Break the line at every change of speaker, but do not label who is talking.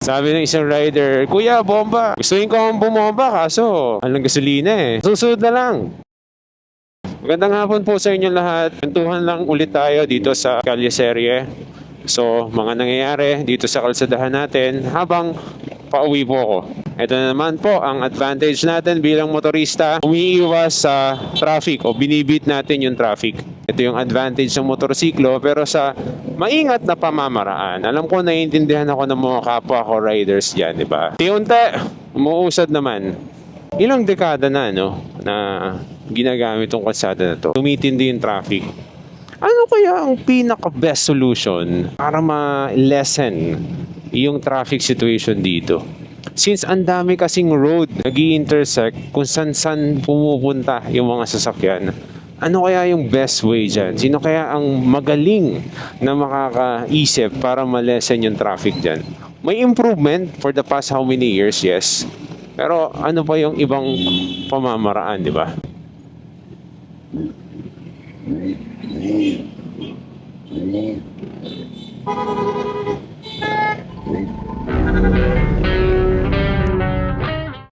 Sabi ng isang rider, "Kuya, bomba. Gustuin ko ang bumomba kaso walang gasolina eh. Susunod na lang." Magandang hapon po sa inyo lahat. Kwentuhan lang ulit tayo dito sa Calle Serie. So, mga nangyayari dito sa kalsadahan natin habang pauwi po ako. Ito na naman po ang advantage natin bilang motorista. Umiiwas sa traffic o binibit natin yung traffic. Ito yung advantage ng motorsiklo pero sa maingat na pamamaraan. Alam ko naiintindihan ako ng mga kapwa ko riders dyan, di ba? Tiunti, umuusad naman. Ilang dekada na, no, na ginagamit tong kalsada na to. Tumitindi yung traffic. Ano kaya ang pinaka-best solution para ma-lessen yung traffic situation dito? Since ang dami kasing road nag-i-intersect kung saan pumupunta yung mga sasakyan, ano kaya yung best way dyan? Sino kaya ang magaling na makakaisip para ma-lessen yung traffic dyan? May improvement for the past how many years, yes. Pero ano pa yung ibang pamamaraan, di ba?